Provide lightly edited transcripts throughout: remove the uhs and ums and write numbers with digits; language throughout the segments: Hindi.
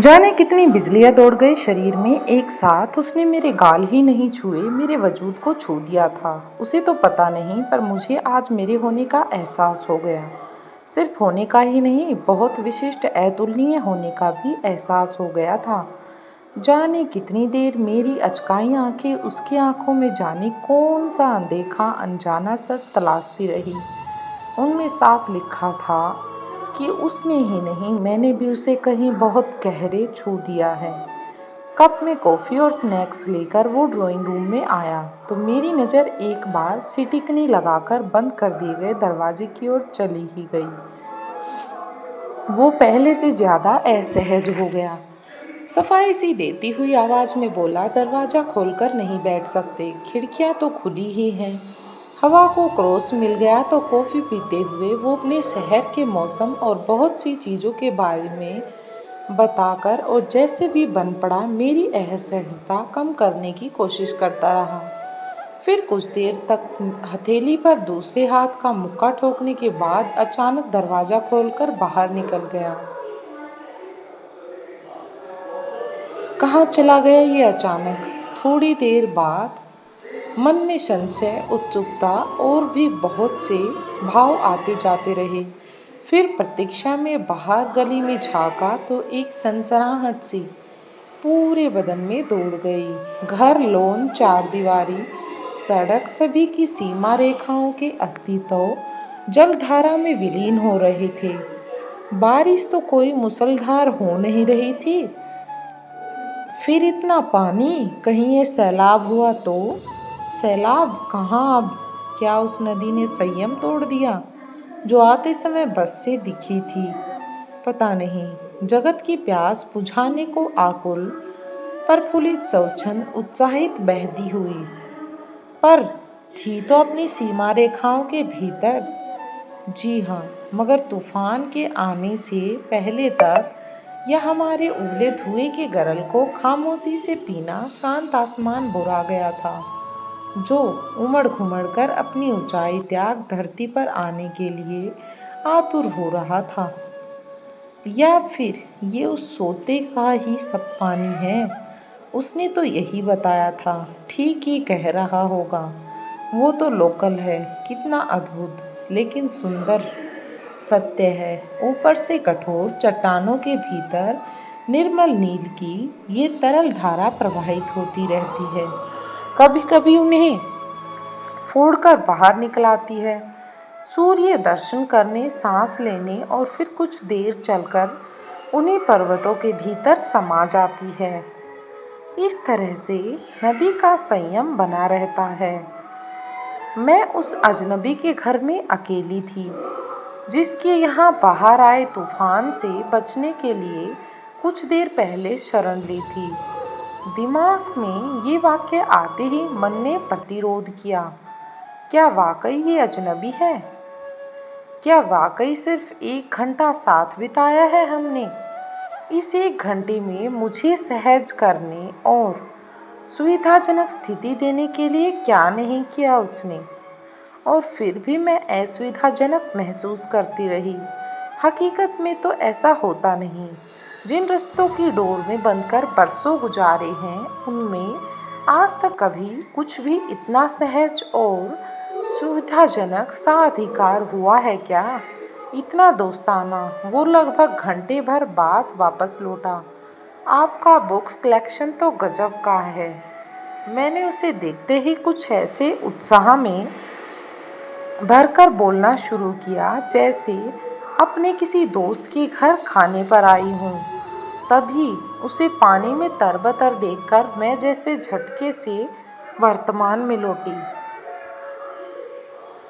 जाने कितनी बिजलियां दौड़ गई शरीर में एक साथ। उसने मेरे गाल ही नहीं छुए, मेरे वजूद को छू दिया था। उसे तो पता नहीं, पर मुझे आज मेरे होने का एहसास हो गया। सिर्फ होने का ही नहीं, बहुत विशिष्ट अतुलनीय होने का भी एहसास हो गया था। जाने कितनी देर मेरी अचकाई आंखें उसकी आंखों में जाने कौन सा अनदेखा अनजाना सच तलाशती रही। उनमें साफ लिखा था कि उसने ही नहीं, मैंने भी उसे कहीं बहुत गहरे छू दिया है। कप में कॉफ़ी और स्नैक्स लेकर वो ड्राइंग रूम में आया तो मेरी नज़र एक बार सिटिकनी लगाकर बंद कर दिए गए दरवाजे की ओर चली ही गई। वो पहले से ज़्यादा असहज हो गया। सफाई सी देती हुई आवाज़ में बोला, दरवाज़ा खोलकर नहीं बैठ सकते, खिड़कियाँ तो खुली ही हैं। हवा को क्रॉस मिल गया तो कॉफ़ी पीते हुए वो अपने शहर के मौसम और बहुत सी चीज़ों के बारे में बताकर और जैसे भी बन पड़ा मेरी असहजता कम करने की कोशिश करता रहा। फिर कुछ देर तक हथेली पर दूसरे हाथ का मुक्का ठोकने के बाद अचानक दरवाज़ा खोलकर बाहर निकल गया। कहाँ चला गया ये अचानक? थोड़ी देर बाद मन में संशय, उत्सुकता और भी बहुत से भाव आते जाते रहे। फिर प्रतीक्षा में बाहर गली में झाँका तो एक सनसनाहट सी पूरे बदन में दौड़ गई। घर, लॉन, चारदीवारी, सड़क, सभी की सीमा रेखाओं के अस्तित्व जलधारा में विलीन हो रहे थे। बारिश तो कोई मूसलाधार हो नहीं रही थी, फिर इतना पानी, कहीं ये सैलाब हुआ तो? सैलाब कहाँ अब? क्या उस नदी ने संयम तोड़ दिया जो आते समय बस से दिखी थी? पता नहीं। जगत की प्यास बुझाने को आकुल प्रफुल्लित स्वच्छंद उत्साहित बहती हुई, पर थी तो अपनी सीमा रेखाओं के भीतर। जी हाँ, मगर तूफान के आने से पहले तक यह हमारे उबले धुएं के गरल को खामोशी से पीना शांत आसमान बुरा गया था, जो उमड़ घुमड़ कर अपनी ऊंचाई त्याग धरती पर आने के लिए आतुर हो रहा था। या फिर ये उस सोते का ही सब पानी है? उसने तो यही बताया था। ठीक ही कह रहा होगा। वो तो लोकल है। कितना अद्भुत लेकिन सुंदर सत्य है। ऊपर से कठोर चट्टानों के भीतर निर्मल नील की ये तरल धारा प्रवाहित होती रहती है, कभी कभी उन्हें फोड़कर बाहर निकल आती है, सूर्य दर्शन करने, सांस लेने और फिर कुछ देर चलकर उन्हीं पर्वतों के भीतर समा जाती है। इस तरह से नदी का संयम बना रहता है। मैं उस अजनबी के घर में अकेली थी, जिसके यहाँ बाहर आए तूफान से बचने के लिए कुछ देर पहले शरण ली थी। दिमाग में ये वाक्य आते ही मन ने प्रतिरोध किया। क्या वाकई ये अजनबी है? क्या वाकई सिर्फ 1 घंटा साथ बिताया है हमने? इस 1 घंटे में मुझे सहज करने और सुविधाजनक स्थिति देने के लिए क्या नहीं किया उसने? और फिर भी मैं असुविधाजनक महसूस करती रही। हकीकत में तो ऐसा होता नहीं। जिन रस्तों की डोर में बंधकर बरसों गुजारे हैं, उनमें आज तक कभी कुछ भी इतना सहज और सुविधाजनक सा अधिकार हुआ है क्या? इतना दोस्ताना। वो लगभग घंटे भर बाद वापस लौटा। आपका बुक्स कलेक्शन तो गजब का है। मैंने उसे देखते ही कुछ ऐसे उत्साह में भरकर बोलना शुरू किया जैसे अपने किसी दोस्त के घर खाने पर आई हूँ। तभी उसे पानी में तरबतर देखकर मैं जैसे झटके से वर्तमान में लौटी।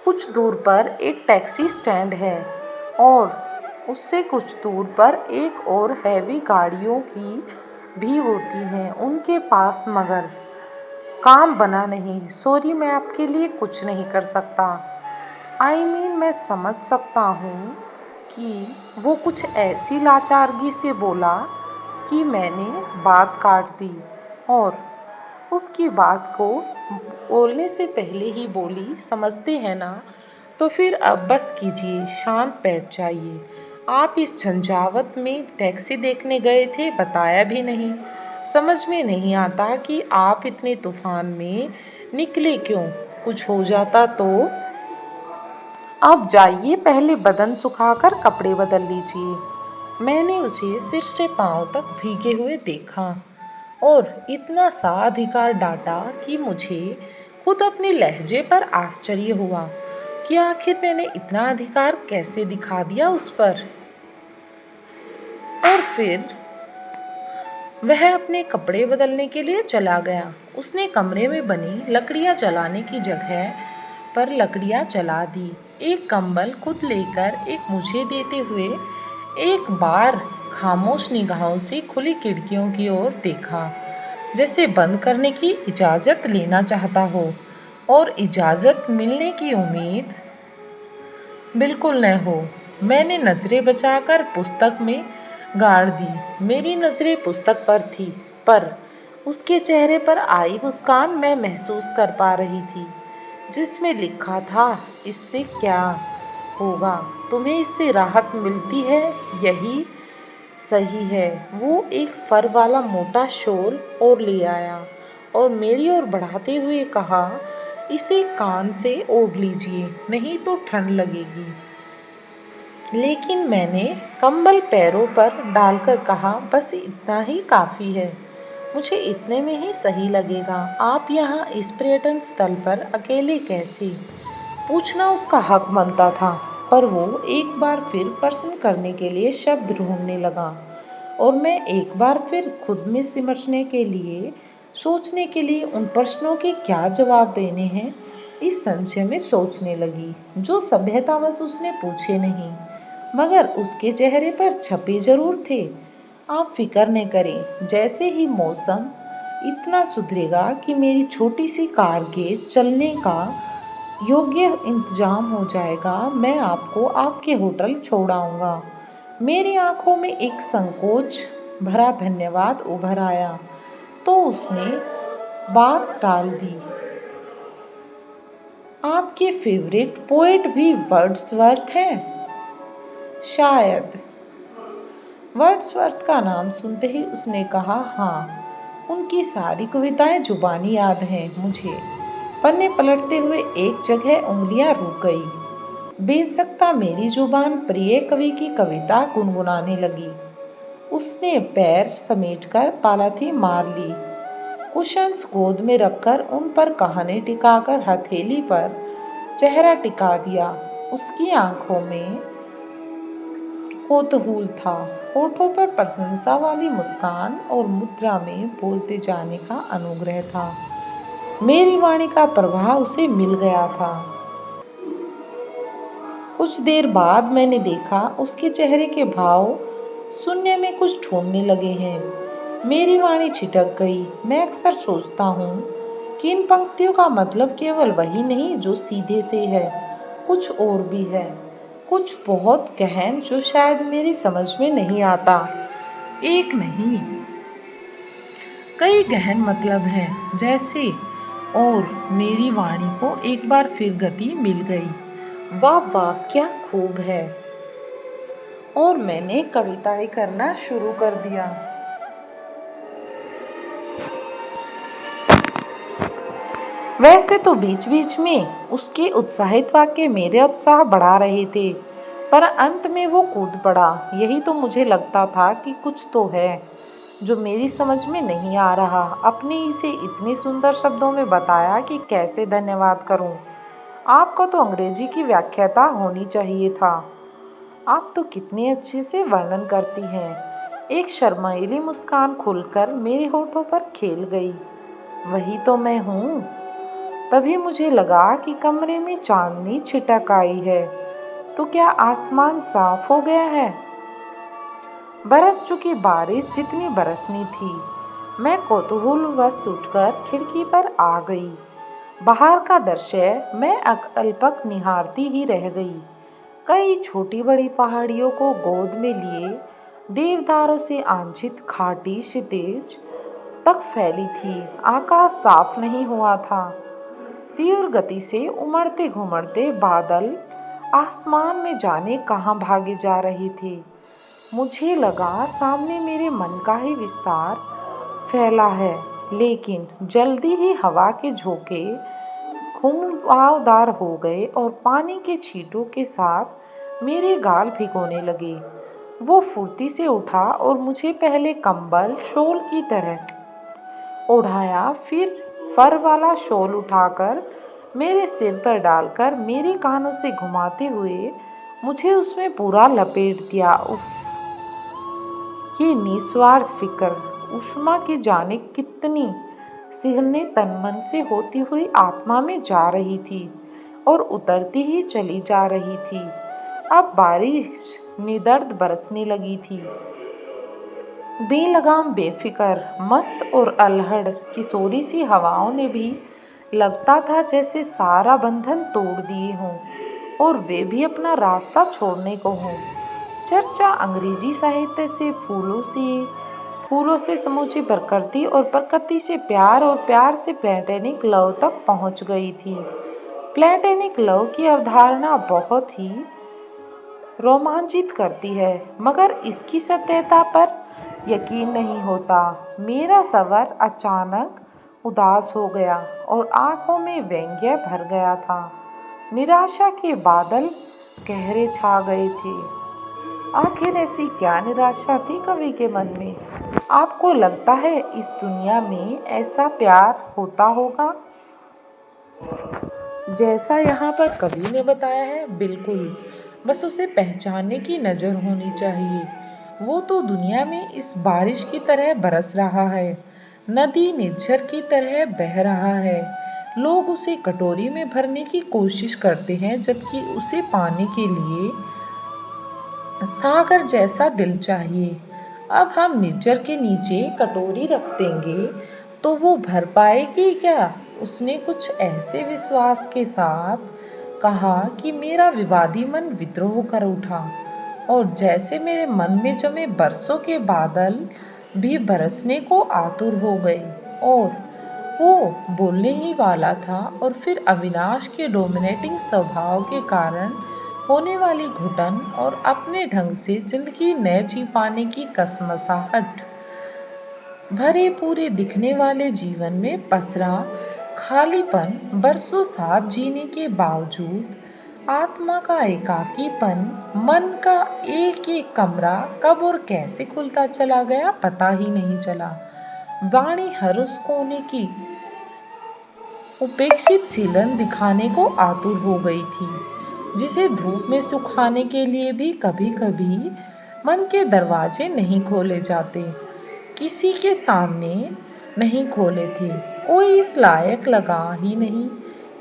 कुछ दूर पर एक टैक्सी स्टैंड है और उससे कुछ दूर पर एक और हैवी गाड़ियों की भी होती हैं उनके पास, मगर काम बना नहीं। सॉरी, मैं आपके लिए कुछ नहीं कर सकता। मैं समझ सकता हूँ कि वो कुछ ऐसी लाचारगी से बोला कि मैंने बात काट दी और उसकी बात को बोलने से पहले ही बोली, समझते हैं ना? तो फिर अब बस कीजिए, शांत बैठ जाइए। आप इस झंझावत में टैक्सी देखने गए थे, बताया भी नहीं। समझ में नहीं आता कि आप इतने तूफान में निकले क्यों? कुछ हो जाता तो? अब जाइए, पहले बदन सुखाकर कपड़े बदल लीजिए। मैंने उसे सिर से पांव तक भीगे हुए देखा और इतना सा अधिकार डांटा कि मुझे खुद अपने लहजे पर आश्चर्य हुआ कि आखिर मैंने इतना अधिकार कैसे दिखा दिया उस पर। और फिर वह अपने कपड़े बदलने के लिए चला गया। उसने कमरे में बनी लकड़ियां जलाने की जगह पर लकड़ियां जला दी। एक कंबल खुद लेकर एक मुझे देते हुए एक बार खामोश निगाहों से खुली खिड़कियों की ओर देखा, जैसे बंद करने की इजाज़त लेना चाहता हो और इजाज़त मिलने की उम्मीद बिल्कुल न हो। मैंने नजरें बचाकर पुस्तक में गाड़ दी। मेरी नजरें पुस्तक पर थी, पर उसके चेहरे पर आई मुस्कान मैं महसूस कर पा रही थी, जिसमें लिखा था, इससे क्या होगा, तुम्हें इससे राहत मिलती है, यही सही है। वो एक फर वाला मोटा शॉल और ले आया और मेरी ओर बढ़ाते हुए कहा, इसे कान से ओढ़ लीजिए, नहीं तो ठंड लगेगी। लेकिन मैंने कंबल पैरों पर डालकर कहा, बस इतना ही काफ़ी है, मुझे इतने में ही सही लगेगा। आप यहाँ इस पर्यटन स्थल पर अकेले कैसे? पूछना उसका हक बनता था, पर वो एक बार फिर प्रश्न करने के लिए शब्द ढूंढने लगा और मैं एक बार फिर खुद में सिमटने के लिए, सोचने के लिए उन प्रश्नों के क्या जवाब देने हैं, इस संशय में सोचने लगी, जो सभ्यतावश उसने पूछे नहीं, मगर उसके चेहरे पर छपे जरूर थे। आप फिक्र न करें, जैसे ही मौसम इतना सुधरेगा कि मेरी छोटी सी कार के चलने का योग्य इंतजाम हो जाएगा, मैं आपको आपके होटल छोड़ाऊंगा। मेरी आंखों में एक संकोच भरा धन्यवाद उभर आया, तो उसने बात टाल दी। आपके फेवरेट पोएट भी वर्ड्सवर्थ हैं? शायद। वर्ड्सवर्थ का नाम सुनते ही उसने कहा, हाँ, उनकी सारी कविताएं जुबानी याद हैं मुझे। पन्ने पलटते हुए एक जगह उंगलियां रुक गई। बेसकता मेरी जुबान प्रिय कवि की कविता गुनगुनाने लगी। उसने पैर समेटकर पालाथी मार ली, कुशन्स गोद में रखकर उन पर कहानी टिकाकर हथेली पर चेहरा टिका दिया। उसकी आंखों में कौतूहल था, होठों पर प्रशंसा वाली मुस्कान और मुद्रा में बोलते जाने का अनुग्रह था। मेरी वाणी का प्रवाह उसे मिल गया था। कुछ देर बाद मैंने देखा उसके चेहरे के भाव शून्य में कुछ ढूंढने लगे हैं। मेरी वाणी छिटक गई। मैं अक्सर सोचता हूँ कि इन पंक्तियों का मतलब केवल वही नहीं जो सीधे से है, कुछ और भी है, कुछ बहुत गहन जो शायद मेरी समझ में नहीं आता। एक नहीं, कई गहन मतलब हैं जैसे। और मेरी वाणी को एक बार फिर गति मिल गई। वाह वाह, क्या खूब है। और मैंने कविताएं करना शुरू कर दिया। वैसे तो बीच बीच में उसके उत्साहित वाक्य मेरे उत्साह बढ़ा रहे थे, पर अंत में वो कूद पड़ा। यही तो मुझे लगता था कि कुछ तो है जो मेरी समझ में नहीं आ रहा। अपने इसे इतने सुंदर शब्दों में बताया कि कैसे धन्यवाद करूं। आपको तो अंग्रेजी की व्याख्याता होनी चाहिए था। आप तो कितने अच्छे से वर्णन करती हैं। एक शर्मीली मुस्कान खुलकर मेरे होठों पर खेल गई। वही तो मैं हूँ। तभी मुझे लगा कि कमरे में चांदनी छिटक आई है। तो क्या आसमान साफ हो गया है? बरस चुकी बारिश जितनी बरसनी थी। मैं कौतूहलवश उठकर खिड़की पर आ गई। बाहर का दृश्य मैं अल्पक निहारती ही रह गई। कई छोटी बड़ी पहाड़ियों को गोद में लिए देवदारों से आंछित घाटी क्षितिज तक फैली थी। आकाश साफ नहीं हुआ था। तीव्र गति से उमड़ते घुमड़ते बादल आसमान में जाने कहाँ भागे जा रहे थे। मुझे लगा सामने मेरे मन का ही विस्तार फैला है, लेकिन जल्दी ही हवा के झोंके घुमावदार हो गए और पानी के छींटों के साथ मेरे गाल भिगोने लगे। वो फुर्ती से उठा और मुझे पहले कंबल शॉल की तरह ओढ़ाया, फिर फर वाला शॉल उठाकर मेरे सिर पर डालकर मेरे कानों से घुमाते हुए मुझे उसमें पूरा लपेट दिया। उफ, ये निस्वार्थ फिक्र, उष्मा की जाने कितनी सिहरने तन मन से होती हुई आत्मा में जा रही थी और उतरती ही चली जा रही थी। अब बारिश निदर्द बरसने लगी थी। बेलगाम बेफिक्र मस्त और अल्हड़ किशोरी सी हवाओं ने भी लगता था जैसे सारा बंधन तोड़ दिए हों और वे भी अपना रास्ता छोड़ने को हों। चर्चा अंग्रेजी साहित्य से फूलों से समूची प्रकृति और प्रकृति से प्यार और प्यार से प्लेटोनिक लव तक पहुंच गई थी। प्लेटोनिक लव की अवधारणा बहुत ही रोमांचित करती है, मगर इसकी सत्यता पर यकीन नहीं होता। मेरा सवर अचानक उदास हो गया और आंखों में व्यंग्य भर गया था। निराशा के बादल गहरे छा गए थे। आखिर ऐसी क्या निराशा थी कवि के मन में? आपको लगता है इस दुनिया में ऐसा प्यार होता होगा जैसा यहाँ पर कवि ने बताया है? बिल्कुल, बस उसे पहचानने की नज़र होनी चाहिए। वो तो दुनिया में इस बारिश की तरह बरस रहा है, नदी निर्झर की तरह बह रहा है। लोग उसे कटोरी में भरने की कोशिश करते हैं, जबकि उसे पाने के लिए सागर जैसा दिल चाहिए। अब हम निर्झर के नीचे कटोरी रख देंगे तो वो भर पाएगी क्या? उसने कुछ ऐसे विश्वास के साथ कहा कि मेरा विवादी मन विद्रोह कर उठा और जैसे मेरे मन में जमे बरसों के बादल भी बरसने को आतुर हो गए। और वो बोलने ही वाला था और फिर अविनाश के डोमिनेटिंग स्वभाव के कारण होने वाली घुटन और अपने ढंग से जिंदगी न जी पाने की कसमसाहट भरे पूरे दिखने वाले जीवन में पसरा खालीपन, बरसों साथ जीने के बावजूद आत्मा का एकाकीपन, मन का एक एक कमरा कब और कैसे खुलता चला गया पता ही नहीं चला। वाणी हर उस कोने की उपेक्षित सीलन दिखाने को आतुर हो गई थी, जिसे धूप में सुखाने के लिए भी कभी कभी मन के दरवाजे नहीं खोले जाते। किसी के सामने नहीं खोले थे। कोई इस लायक लगा ही नहीं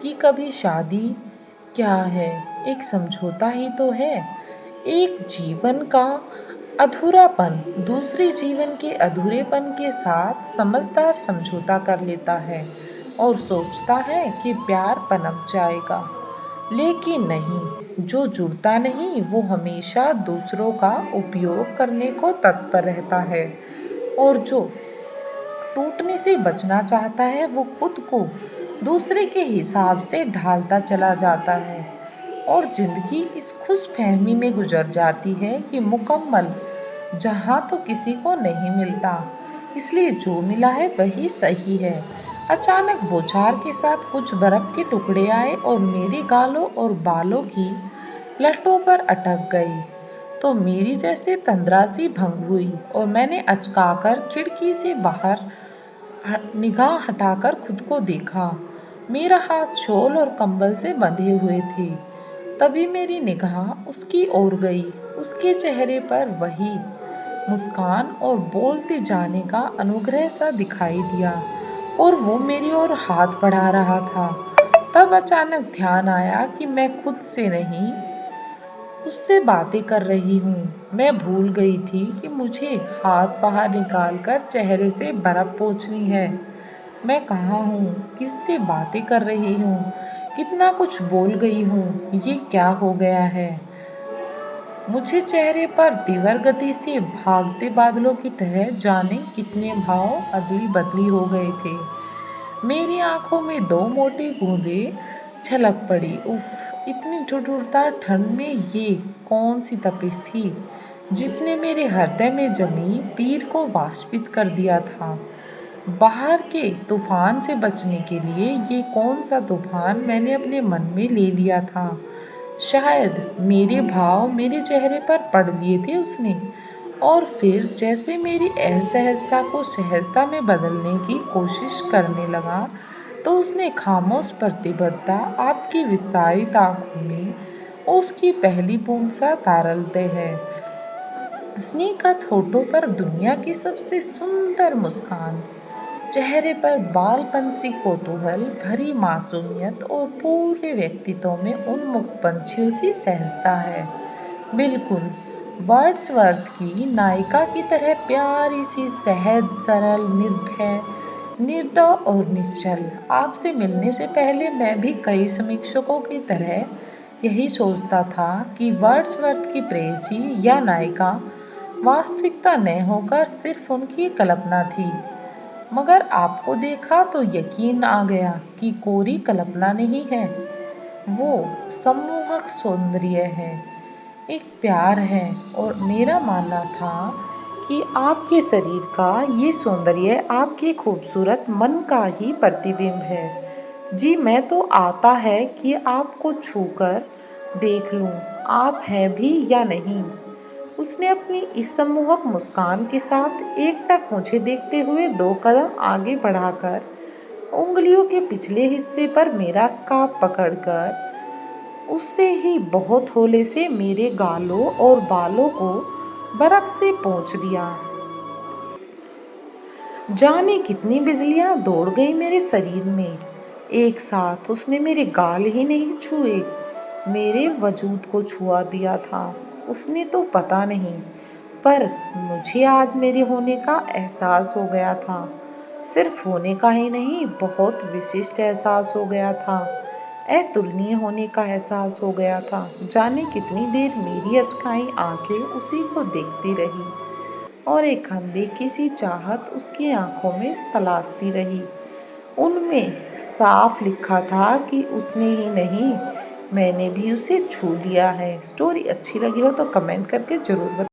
कि कभी शादी क्या है, एक समझौता ही तो है। एक जीवन का अधूरापन दूसरे जीवन के अधूरेपन के साथ समझदार समझौता कर लेता है और सोचता है कि प्यार पनप जाएगा, लेकिन नहीं, जो जुड़ता नहीं वो हमेशा दूसरों का उपयोग करने को तत्पर रहता है और जो टूटने से बचना चाहता है वो खुद को दूसरे के हिसाब से ढालता चला जाता है और जिंदगी इस खुशफहमी में गुजर जाती है कि मुकम्मल जहाँ तो किसी को नहीं मिलता, इसलिए जो मिला है वही सही है। अचानक बौछार के साथ कुछ बर्फ के टुकड़े आए और मेरे गालों और बालों की लटों पर अटक गई तो मेरी जैसे तंद्रा सी भंग हुई और मैंने अचकाकर खिड़की से बाहर निगाह हटाकर खुद को देखा। मेरा हाथ शॉल और कंबल से बंधे हुए थे। तभी मेरी निगाह उसकी ओर गई। उसके चेहरे पर वही मुस्कान और बोलते जाने का अनुग्रह सा दिखाई दिया और वो मेरी ओर हाथ बढ़ा रहा था। तब अचानक ध्यान आया कि मैं खुद से नहीं उससे बातें कर रही हूँ। मैं भूल गई थी कि मुझे हाथ बाहर निकालकर चेहरे से बर्फ पोंछनी है। मैं कहाँ हूँ, किससे बातें कर रही हूँ, कितना कुछ बोल गई हूँ, ये क्या हो गया है? मुझे चेहरे पर तीव्र गति से भागते बादलों की तरह जाने कितने भाव अदली बदली हो गए थे। मेरी आंखों में दो मोटी बूंदें छलक पड़ी। उफ, इतनी ठुठुरदार ठंड में ये कौन सी तपिश थी जिसने मेरे हृदय में जमी पीर को वाष्पित कर दिया था। बाहर के तूफान से बचने के लिए ये कौन सा तूफान मैंने अपने मन में ले लिया था। शायद मेरे भाव मेरे चेहरे पर पढ़ लिए थे उसने, और फिर जैसे मेरी असहजता को सहजता में बदलने की कोशिश करने लगा, तो उसने खामोश प्रतिबद्धता आपकी विस्तारित आंखों में उसकी पहली बूंद सा तारलते है। स्नेहगत होठों पर दुनिया की सबसे सुंदर मुस्कान, चेहरे पर बालपन सी कौतूहल भरी मासूमियत और पूरे व्यक्तित्व में उन्मुक्त पंछियों सी सहजता है। बिल्कुल वर्ड्सवर्थ की नायिका की तरह प्यारी सी, सहज, सरल, निर्भय, निर्दय और निश्चल। आपसे मिलने से पहले मैं भी कई समीक्षकों की तरह यही सोचता था कि वर्ड्सवर्थ की प्रेयसी या नायिका वास्तविकता न होकर सिर्फ उनकी कल्पना थी। मगर आपको देखा तो यकीन आ गया कि कोरी कल्पना नहीं है, वो सम्मोहक सौंदर्य है, एक प्यार है। और मेरा मानना था कि आपके शरीर का ये सौंदर्य आपके खूबसूरत मन का ही प्रतिबिंब है। जी, मैं तो आता है कि आपको छूकर देख लूं, आप हैं भी या नहीं। उसने अपनी इस सम्मोहक मुस्कान के साथ एकटक मुझे देखते हुए 2 कदम आगे बढ़ाकर उंगलियों के पिछले हिस्से पर मेरा स्कार्फ पकड़कर उससे ही बहुत हौले से मेरे गालों और बालों को बर्फ से पोंछ दिया। जाने कितनी बिजलियां दौड़ गई मेरे शरीर में एक साथ। उसने मेरे गाल ही नहीं छुए, मेरे वजूद को छुआ दिया था उसने तो पता नहीं, पर मुझे आज मेरे होने का एहसास हो गया था। सिर्फ होने का ही नहीं, बहुत विशिष्ट एहसास हो गया था, अतुलनीय होने का एहसास हो गया था। जाने कितनी देर मेरी अचकाई आंखें उसी को देखती रही और एक अनदेखी सी चाहत उसकी आंखों में तलाशती रही। उनमें साफ लिखा था कि उसने ही नहीं, मैंने भी उसे छू लिया है। स्टोरी अच्छी लगी हो तो कमेंट करके ज़रूर बताएं।